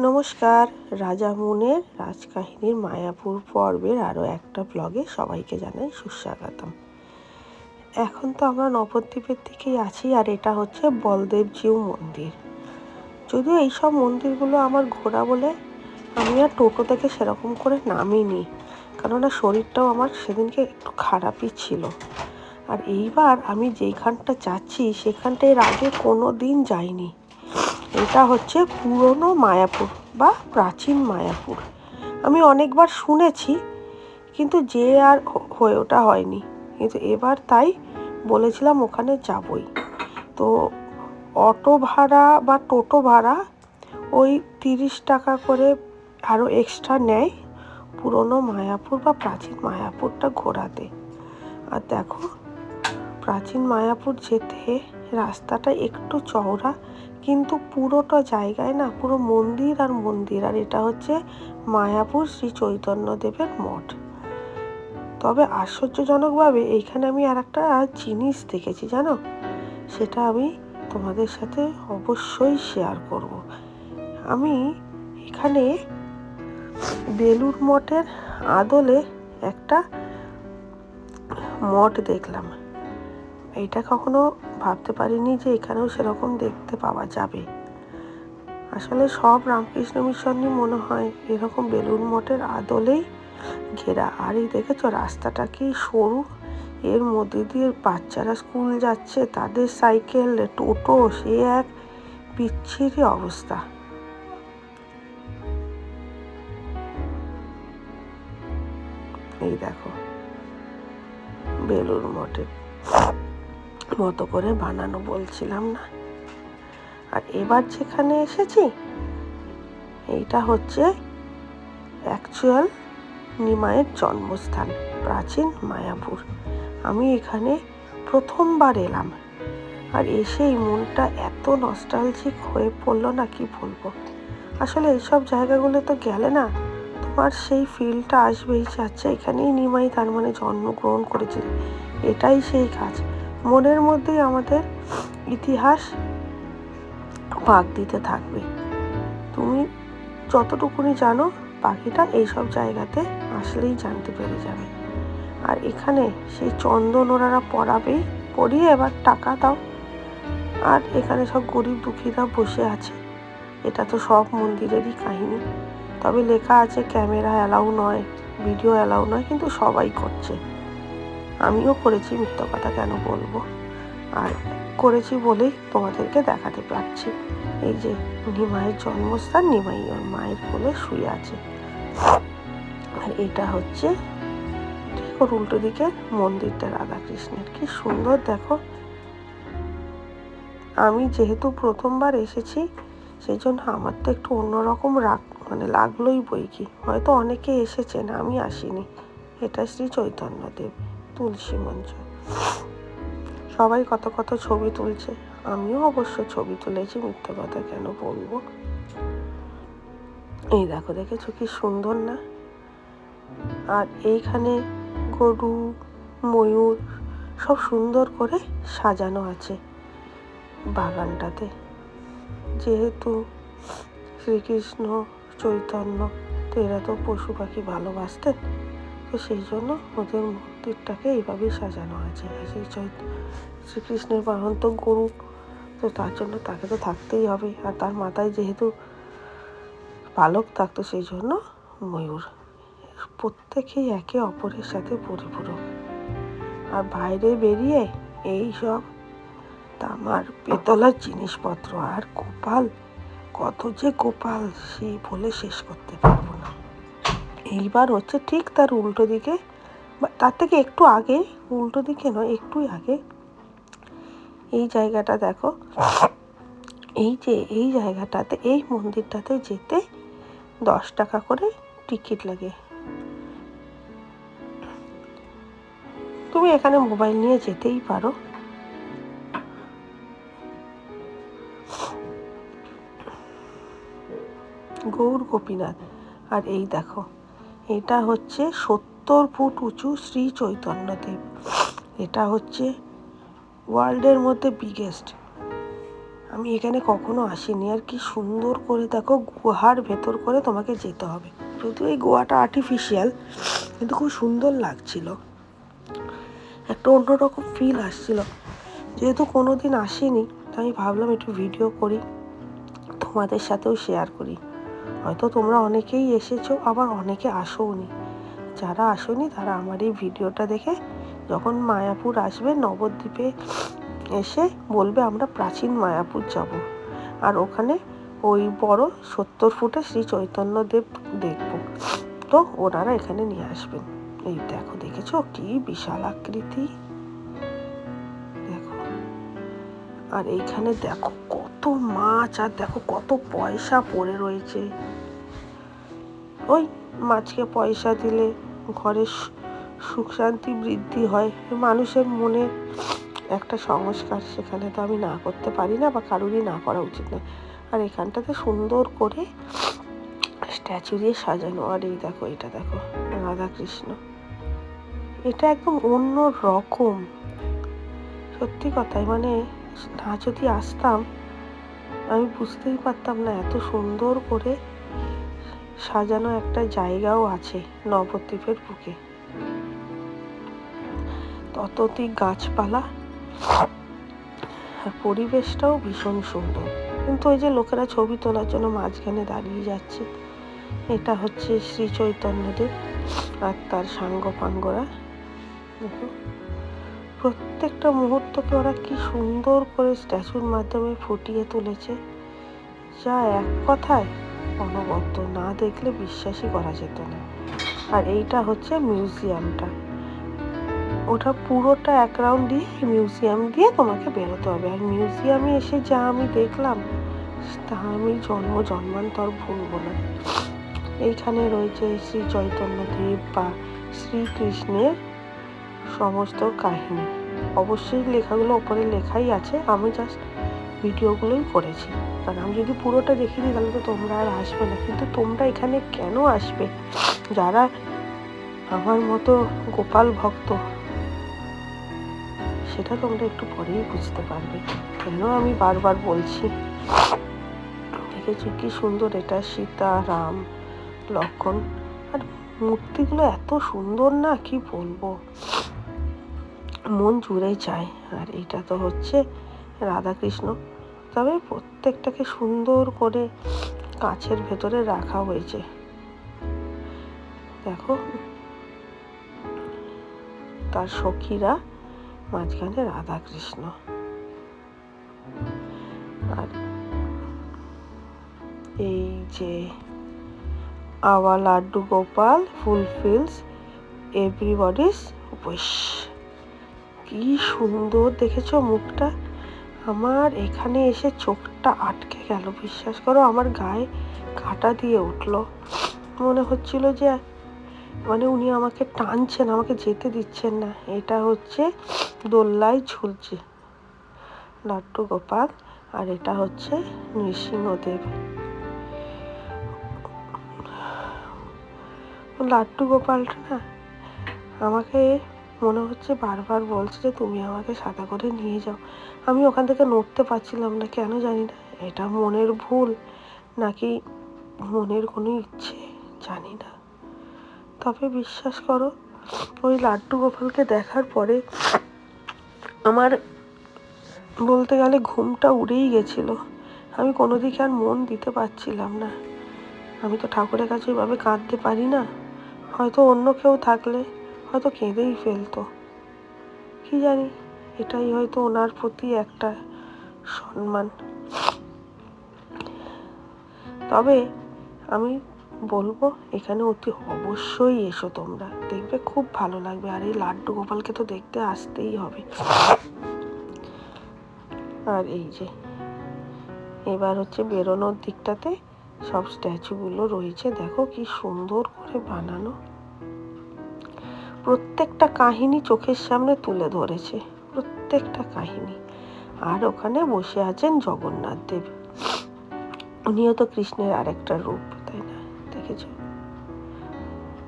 নমস্কার, রাজা মুনের রাজকাহিনীর মায়াপুর পর্বের আরও একটা ব্লগে সবাইকে জানাই সুস্বাগতম। এখন তো আমরা নবদ্বীপের দিকেই আছি, আর এটা হচ্ছে বলদেবজিউ মন্দির। যদিও এইসব মন্দিরগুলো আমার ঘোরা বলে আমি আর টোটো থেকে সেরকম করে নামিনি, কেননা শরীরটাও আমার সেদিনকে একটু খারাপই ছিল। আর এইবার আমি যেইখানটা যাচ্ছি সেখানটা এর আগে কোনো দিন যাইনি। এটা হচ্ছে পুরনো মায়াপুর বা প্রাচীন মায়াপুর। আমি অনেকবার শুনেছি, কিন্তু যে আর হয়ে ওঠা হয়নি। কিন্তু এবার তাই বলেছিলাম ওখানে যাবই। তো অটো ভাড়া বা টোটো ভাড়া ওই 30 টাকা করে আরও এক্সট্রা নেয় পুরনো মায়াপুর বা প্রাচীন মায়াপুরটা ঘোরাতে। আর দেখো, প্রাচীন মায়াপুর যেতে রাস্তাটা একটু চওড়া, কিন্তু পুরোটা জায়গায় না পুরো মন্দির আর মন্দির। আর এটা হচ্ছে মায়াপুর শ্রী চৈতন্যদেবের মঠ। তবে আশ্চর্যজনকভাবে এইখানে আমি আর একটা জিনিস দেখেছি, জানো, সেটা আমি তোমাদের সাথে অবশ্যই শেয়ার করব। আমি এখানে বেলুড় মঠের আদলে একটা মঠ দেখলাম। এইটা কখনো ভাবতে পারিনি যে এখানেও সেরকম দেখতে পাওয়া যাবে। আসলে সব রামকৃষ্ণ মিশনই মনে হয় এরকম বেলুড় মঠের আদলেই ঘেরা। আর এই দেখেছো রাস্তাটা কি সরু, এর মধ্যে দিয়ে বাচ্চারা স্কুল যাচ্ছে, তাদের সাইকেল, টোটো, সে এক বিচ্ছিরি অবস্থা। এই দেখো, বেলুড় মঠের মতো করে বানানো বলছিলাম না। আর এবার যেখানে এসেছি এইটা হচ্ছে অ্যাকচুয়াল নিমাইয়ের জন্মস্থান, প্রাচীন মায়াপুর। আমি এখানে প্রথমবার এলাম, আর এসেই মনটা এত নস্টালজিক হয়ে পড়লো না, কি বলবো। আসলে এইসব জায়গাগুলো তো গেলে না তোমার সেই ফিলটা আসবেই, যাচ্ছে এখানেই নিমাই তার মানে জন্মগ্রহণ করেছিলেন। এটাই সেই কাজ, মনের মধ্যেই আমাদের ইতিহাস পাক দিতে থাকবে। তুমি যতটুকুনি জানো বাকিটা এইসব জায়গাতে আসলেই জানতে পেরে যাবে। আর এখানে সেই চন্দন ওনারা পরাবেই, পরিয়ে এবার টাকা দাও। আর এখানে সব গরিব দুঃখীরা বসে আছে। এটা তো সব মন্দিরেরই কাহিনী। তবে লেখা আছে ক্যামেরা অ্যালাউ নয়, ভিডিও অ্যালাউ নয়, কিন্তু সবাই করছে। আমিও করেছি, মিথ্যা কথা কেন বলবো। আর করেছি বলেই তোমাদেরকে দেখাতে পারছি। এই যে নিমাইয়ের জন্মস্থান, নিমাই ওর মায়ের কোলে শুয়ে আছে। আর এটা হচ্ছে ঠিক ওর উল্টো দিকে মন্দিরটা রাধাকৃষ্ণের। কি সুন্দর দেখো। আমি যেহেতু প্রথমবার এসেছি সেই জন্য আমার তো একটু অন্যরকম লাগলোই বই কি। হয়তো অনেকে এসেছেন, আমি আসিনি। এটা শ্রী চৈতন্যদেব তুলসী মঞ্চ। সবাই কত কত ছবি তুলছে, আমিও অবশ্য ছবি তুলেছি, মিথ্যে কথা কেন বলবো। এই দেখো, দেখেছো কি সুন্দর না? আর এইখানে গরু, ময়ূর সব সুন্দর করে সাজানো আছে বাগানটাতে। যেহেতু শ্রীকৃষ্ণ চৈতন্য তো এরা তো পশু পাখি ভালোবাসতেন, তো সেই জন্য ওদের মন্দিরটাকে এইভাবেই সাজানো আছে। সেই শ্রীকৃষ্ণের বাহন তো গরু, তো তার জন্য তাকে তো থাকতেই হবে। আর তার মাথায় যেহেতু পালক থাকতো সেই জন্য ময়ূর। প্রত্যেকেই একে অপরের সাথে পরিপূরক। আর বাইরে বেরিয়ে এই সব তামার পেতলার জিনিসপত্র, আর গোপাল, কত যে গোপাল সে বলে শেষ করতে পারবো না। এইবার হচ্ছে ঠিক তার উল্টো দিকে, বা তার থেকে একটু আগে, উল্টো দিকে নয় একটুই আগে, এই জায়গাটা দেখো। এই যে এই জায়গাটাতে, এই মন্দিরটাতে যেতে 10 টাকা করে টিকিট লাগে। তুমি এখানে মোবাইল নিয়ে যেতেই পারো। গৌর গোপীনাথ। আর এই দেখো, এটা হচ্ছে 70 ফুট উঁচু শ্রী চৈতন্যদেব। এটা হচ্ছে ওয়ার্ল্ডের মধ্যে বিগেস্ট। আমি এখানে কখনো আসিনি, আর কি সুন্দর করে দেখো গুহার ভেতর করে তোমাকে যেতে হবে। যদিও এই গোয়াটা আর্টিফিশিয়াল, কিন্তু খুব সুন্দর লাগছিল, একটা অন্যরকম ফিল আসছিল। যেহেতু কোনো দিন আসিনি, আমি ভাবলাম একটু ভিডিও করি, তোমাদের সাথেও শেয়ার করি। হয়তো তোমরা অনেকেই এসেছো, আবার অনেকে আসোওনি। যারা আসোনি তারা আমার এই ভিডিওটা দেখে যখন মায়াপুর আসবে, নবদ্বীপে এসে বলবে আমরা প্রাচীন মায়াপুর যাব, আর ওখানে ওই বড় 70 ফুটে শ্রী চৈতন্যদেব দেখব। তো ওনারা এখানে নিয়ে আসবেন। এই দেখো, দেখেছো কি বিশাল আকৃতি, দেখো। আর এইখানে দেখো কত মাছ, আর দেখো কত পয়সা পড়ে রয়েছে। ওই মাছকে পয়সা দিলে ঘরের সুখ শান্তি বৃদ্ধি হয়, মানুষের মনে একটা সংস্কার, সেখানে তো আমি না করতে পারি না, বা কারোরই না করা উচিত না। আর এখানটাতে সুন্দর করে স্ট্যাচু দিয়ে সাজানো। আর এই দেখো, এটা দেখো রাধাকৃষ্ণ, এটা একদম অন্য রকম। সত্যি কথাই, মানে না যদি আসতাম আমি বুঝতেই পারতাম না এত সুন্দর করে সাজানো একটা জায়গাও আছে নবদ্বীপের বুকে। ততোধিক গাছপালা, আর পরিবেশটাও ভীষণ সুন্দর। কিন্তু ওই যে লোকেরা ছবি তোলার জন্য মাঝখানে দাঁড়িয়ে যাচ্ছে, এটা হচ্ছে শ্রী চৈতন্যদেব আর তার সাঙ্গ পাঙ্গরা। দেখো প্রত্যেকটা মুহূর্তকে ওরা কি সুন্দর করে স্ট্যাচুর মাধ্যমে ফুটিয়ে তুলেছে, যা এক কথায় অনবদ্য, না দেখলে বিশ্বাসই করা যেত না। আর এইটা হচ্ছে মিউজিয়ামটা, ওটা পুরোটা এক রাউন্ড দিয়ে মিউজিয়াম দিয়ে তোমাকে বেরোতে হবে। আর মিউজিয়ামে এসে যা আমি দেখলাম তা আমি জন্মান্তর ভুলব না। এইখানে রয়েছে শ্রী চৈতন্যদেব বা শ্রীকৃষ্ণের সমস্ত কাহিনী। অবশ্যই লেখাগুলো ওপরে লেখাই আছে, আমি জাস্ট ভিডিওগুলোই করেছি। কারণ আমি যদি পুরোটা দেখিয়ে দিই তাহলে তো তোমরা আর আসবে না। কিন্তু তোমরা এখানে কেন আসবে, যারা আমার মতো গোপাল ভক্ত, সেটা তোমরা একটু পরেই বুঝতে পারবে কেন আমি বারবার বলছি। দেখেছো কি সুন্দর, এটা সীতা, রাম, লক্ষ্মণ, আর মূর্তিগুলো এত সুন্দর না, কি বলবো, মন জুড়ে যায়। আর এটা তো হচ্ছে রাধাকৃষ্ণ, তবে প্রত্যেকটাকে সুন্দর করে কাছের ভেতরে রাখা হয়েছে। দেখো তার সখীরা, মাঝখানে রাধাকৃষ্ণ। আর এই যে আওয়া লাড্ডু গোপাল ফুলফিলস এভরিবডিস উইশ, কি সুন্দর দেখেছো মুখটা। আমার এখানে এসে চোখটা আটকে গেল, বিশ্বাস করো, আমার গায়ে কাঁটা দিয়ে উঠলো। মনে হচ্ছিল যে মানে উনি আমাকে টানছেন, আমাকে যেতে দিচ্ছেন না। এটা হচ্ছে দোল্লায় ঝুলছে লাড্ডু গোপাল, আর এটা হচ্ছে নৃসিংহদেব। লাড্ডু গোপালটা না আমাকে মনে হচ্ছে বারবার বলছে যে তুমি আমাকে সাথে করে নিয়ে যাও। আমি ওখান থেকে নড়তে পারছিলাম না, কেন জানি না, এটা মনের ভুল নাকি মনের কোনো ইচ্ছে জানি না। তবে বিশ্বাস করো, ওই লাড্ডু গোপালকে দেখার পরে আমার বলতে গেলে ঘুমটা উড়েই গেছিল। আমি কোনো দিকে আর মন দিতে পারছিলাম না। আমি তো ঠাকুরের কাছে ওইভাবে কাঁদতে পারি না, হয়তো অন্য কেউ থাকলে হয়তো কেঁদেই ফেলতো, কি জানি, এটাই হয়তো ওনার প্রতি একটা সম্মান। তবে আমি বলবো এখানে অতি অবশ্যই এসো তোমরা, দেখবে খুব ভালো লাগবে। আর এই লাড্ডু গোপালকে তো দেখতে আসতেই হবে। আর এই যে এবার হচ্ছে বেরোনোর দিকটাতে সব স্ট্যাচুগুলো রয়েছে, দেখো কি সুন্দর করে বানানো, প্রত্যেকটা কাহিনী চোখের সামনে তুলে ধরেছে, প্রত্যেকটা কাহিনী। আর ওখানে বসে আছেন জগন্নাথ দেব, উনিও তো কৃষ্ণের আরেকটা রূপ, তাই না? দেখেছো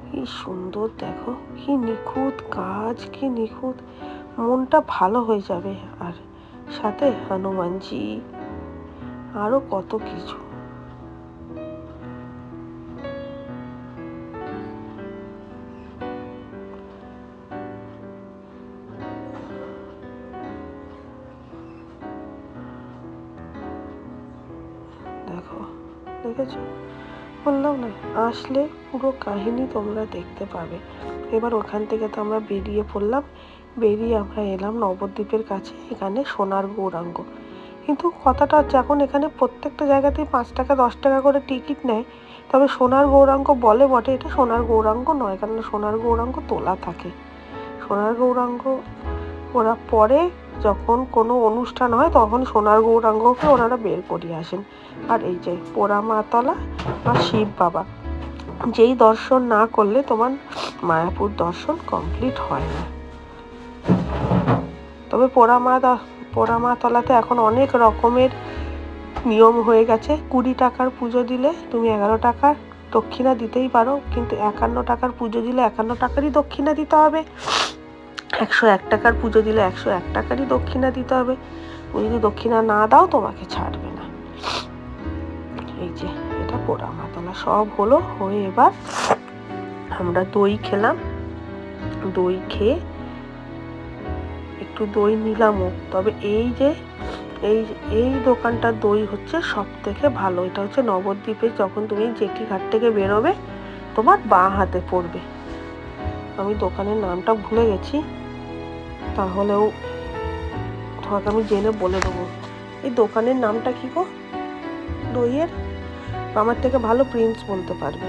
কি সুন্দর, দেখো কি নিখুঁত কাজ, কি নিখুঁত, মনটা ভালো হয়ে যাবে। আর সাথে হনুমানজি, আরও কত কিছু। দেখো, দেখেছো, বললাম না, আসলে পুরো কাহিনী তোমরা দেখতে পাবে। এবার ওখান থেকে তো আমরা বেরিয়ে পড়লাম, বেরিয়ে আমরা এলাম নবদ্বীপের কাছে, এখানে সোনার গৌরাঙ্গ। কিন্তু কথাটা হচ্ছে, এখন এখানে প্রত্যেকটা জায়গাতেই 5 টাকা 10 টাকা করে টিকিট নেয়, তবে সোনার গৌরাঙ্গ বলে বটে, এটা সোনার গৌরাঙ্গ নয়, কারণ সোনার গৌরাঙ্গ তোলা থাকে। সোনার গৌরাঙ্গ ওরা পরে যখন কোনো অনুষ্ঠান হয় তখন সোনার গৌরাঙ্গকে ওনারা বের করিয়ে আসেন। আর এই যে পোড়ামাতলা আর শিব বাবা, যেই দর্শন না করলে তোমার মায়াপুর দর্শন কমপ্লিট হয় না। তবে পোড়ামাতলাতে এখন অনেক রকমের নিয়ম হয়ে গেছে। 20 টাকার পুজো দিলে তুমি 11 টাকার দক্ষিণা দিতেই পারো, কিন্তু 51 টাকার পুজো দিলে 51 টাকারই দক্ষিণা দিতে হবে। 101 টাকার পুজো দিলে 101 টাকারই দক্ষিণা দিতে হবে। তুমি যদি দক্ষিণা না দাও তোমাকে ছাড়বে না। এই যে এটা পোড়ামাতলা সব হলো, হয়ে এবার আমরা দই খেলাম। দই খেয়ে একটু দই নিলামও, তবে এই দোকানটার দই হচ্ছে সব থেকে ভালো। এটা হচ্ছে নবদ্বীপে, যখন তুমি জেটি ঘাট থেকে বেরোবে তোমার বাঁ হাতে পড়বে। আমি দোকানের নামটা ভুলে গেছি, তাহলেও তোমাকে আমি জেনে বলে দেবো। এই দোকানের নামটা কি গো দইয়ের? আমার থেকে ভালো প্রিন্স বলতে পারবে।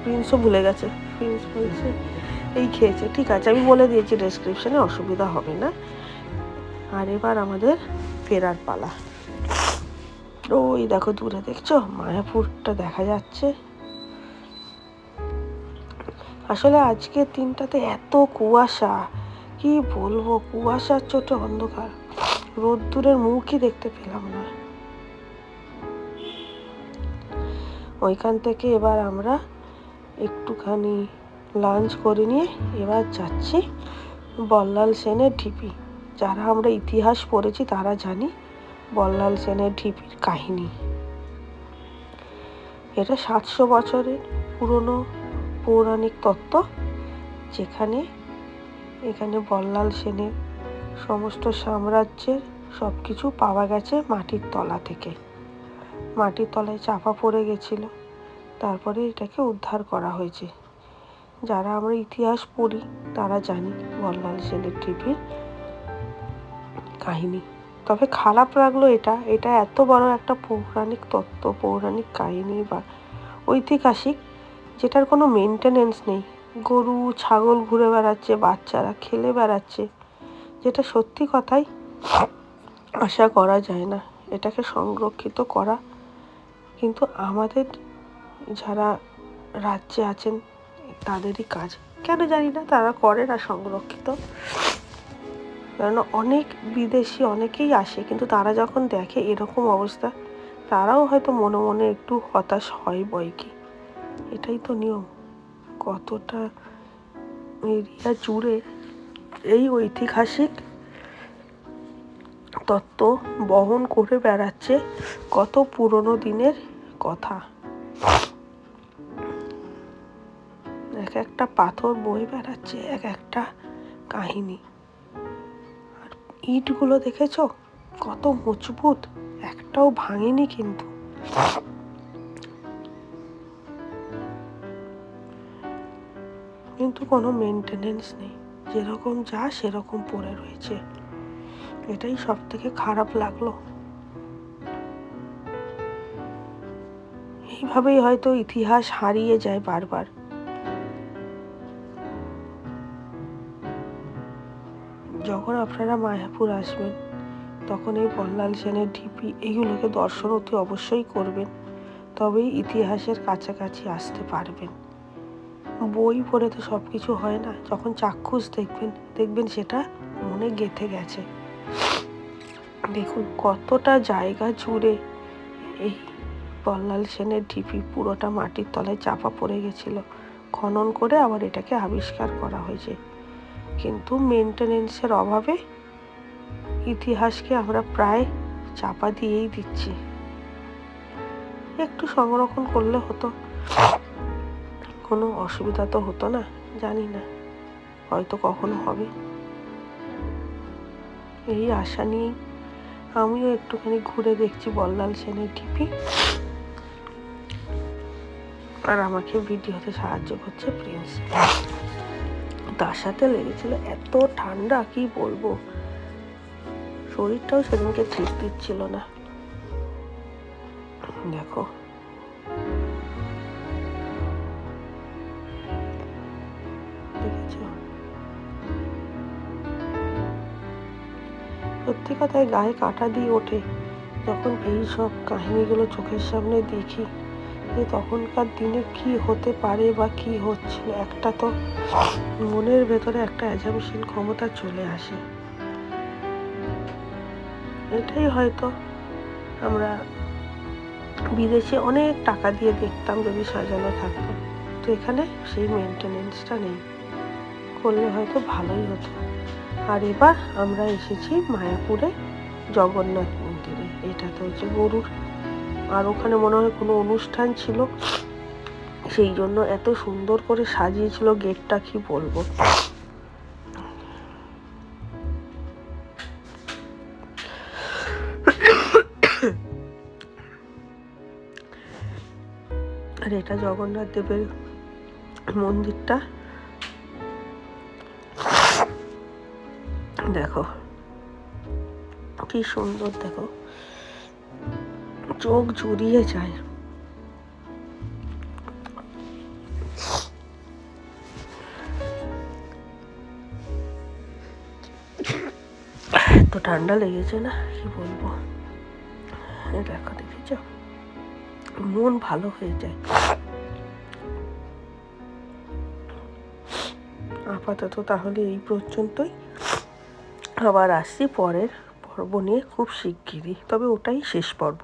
প্রিন্সও ভুলে গেছে, প্রিন্স বলছে এই খেয়েছে। ঠিক আছে, আমি বলে দিয়েছি ডেসক্রিপশনে, অসুবিধা হবে না। আর এবার আমাদের ফেরার পালা। ওই দেখো দূরে দেখছো মায়াপুরটা দেখা যাচ্ছে। আসলে আজকের দিনটাতে এত কুয়াশা, কি বলবো, কুয়াশার চোটে অন্ধকার, রোদ্দুরের মুখই দেখতে পেলাম না। ওইখান থেকে এবার আমরা একটুখানি লাঞ্চ করে নিয়ে এবার যাচ্ছি বল্লাল সেনের ঢিপি। যারা আমরা ইতিহাস পড়েছি তারা জানি বল্লাল সেনের ঢিপির কাহিনী। এটা 700 বছরের পুরনো পৌরাণিক তত্ত্ব, যেখানে এখানে বল্লাল সেনের সমস্ত সাম্রাজ্যের সব কিছু পাওয়া গেছে মাটির তলা থেকে। মাটির তলায় চাপা পড়ে গেছিল, তারপরে এটাকে উদ্ধার করা হয়েছে। যারা আমরা ইতিহাস পড়ি তারা জানি বল্লাল সেনের ঢিপির কাহিনী। তবে খারাপ লাগলো এটা এত বড় একটা পৌরাণিক তত্ত্ব, পৌরাণিক কাহিনী বা ঐতিহাসিক, যেটার কোনো মেনটেনেন্স নেই। গরু ছাগল ঘুরে বেড়াচ্ছে, বাচ্চারা খেলে বেড়াচ্ছে, যেটা সত্যি কথাই আশা করা যায় না। এটাকে সংরক্ষিত করা কিন্তু আমাদের যারা রাজ্যে আছেন তাদেরই কাজ। কেন জানি না তারা করে না সংরক্ষিত, কারণ অনেক বিদেশি অনেকেই আসে, কিন্তু তারা যখন দেখে এরকম অবস্থা তারাও হয়তো মনে মনে একটু হতাশ হয় বই কি। এটাই তো নিয়ম। কতটা এরিয়া জুড়ে এই ঐতিহাসিক তত্ত্ব বহন করে বেড়াচ্ছে কত পুরনো দিনের কথা। এক একটা পাথর বয়ে বেড়াচ্ছে এক একটা কাহিনী। আর ইটগুলো দেখেছো কত মজবুত, একটাও ভাঙেনি কিন্তু। কিন্তু কোনো মেনটেনেন্স নেই, যেরকম যা সেরকম পড়ে রয়েছে। এটাই সব থেকে খারাপ লাগলো। এইভাবেই হয়তো ইতিহাস হারিয়ে যায় বারবার। যখন আপনারা মায়াপুর আসবেন তখন এই বল্লাল সেনের ঢিপি এইগুলোকে দর্শন অতি অবশ্যই করবেন, তবেই ইতিহাসের কাছাকাছি আসতে পারবেন। বই পড়ে তো সব কিছু হয় না, যখন চাক্ষুষ দেখবেন সেটা মনে গেঁথে গেছে। দেখুন কতটা জায়গা জুড়ে এই বল্লাল সেনের ঢিপি পুরোটা মাটির তলায় চাপা পড়ে গেছিল, খনন করে আবার এটাকে আবিষ্কার করা হয়েছে। কিন্তু মেনটেনেন্সের অভাবে ইতিহাসকে আমরা প্রায় চাপা দিয়েই দিচ্ছি। একটু সংরক্ষণ করলে হতো, কোনো অসুবিধা তো হতো না। জানি না, হয়তো কখনো হবে, এই আশা নিয়েই আমিও একটুখানি ঘুরে দেখছি বল্লাল সেনের টিভি। আর আমাকে ভিডিওতে সাহায্য করছে প্রিন্স। তার সাথে লেগেছিল এত ঠান্ডা, কি বলবো, শরীরটাও সেদিনকে ঠিক দিচ্ছিল না। দেখো সত্যি কথায় গায়ে কাঁটা দিয়ে ওঠে যখন এই সব কাহিনীগুলো চোখের সামনে দেখি, যে তখনকার দিনে কি হতে পারে বা কি হচ্ছিল। একটা তো মনের ভেতরে একটা অ্যাজাম্পশন ক্ষমতা চলে আসে। এটাই হয়তো আমরা বিদেশে অনেক টাকা দিয়ে দেখতাম যদি সাজানো থাকতো, তো এখানে সেই মেনটেনেন্সটা নেই, করলে হয়তো ভালোই হতো। আর এবার আমরা এসেছি মায়াপুরে জগন্নাথ মন্দিরে। এটা তো হচ্ছে গরুর, আর ওখানে মনে হয় কোনো অনুষ্ঠান ছিল, সেই জন্য এত সুন্দর করে সাজিয়েছিল গেটটা, কি বলবো। আর এটা জগন্নাথ দেবের মন্দিরটা, দেখো কি সুন্দর, দেখো চোখ জুড়িয়ে যায়। তো ঠান্ডা লেগেছে না, কি বলবো। দেখো, দেখেছ, মন ভালো হয়ে যায়। আপাতত তাহলে এই পর্যন্তই, আবার আসছি পরের পর্ব নিয়ে খুব শিগগিরই, তবে ওটাই শেষ পর্ব।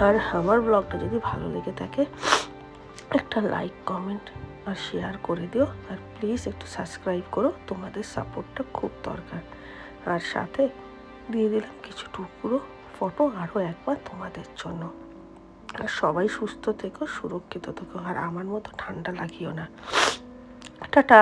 আর আমার ব্লগটা যদি ভালো লেগে থাকে একটা লাইক, কমেন্ট আর শেয়ার করে দিও। আর প্লিজ একটু সাবস্ক্রাইব করো, তোমাদের সাপোর্টটা খুব দরকার। আর সাথে দিয়ে দিলাম কিছু টুকরো ফটো আরও একবার তোমাদের জন্য। আর সবাই সুস্থ থেকো, সুরক্ষিত থেকো, আর আমার মতো ঠান্ডা লাগিও না। টাটা।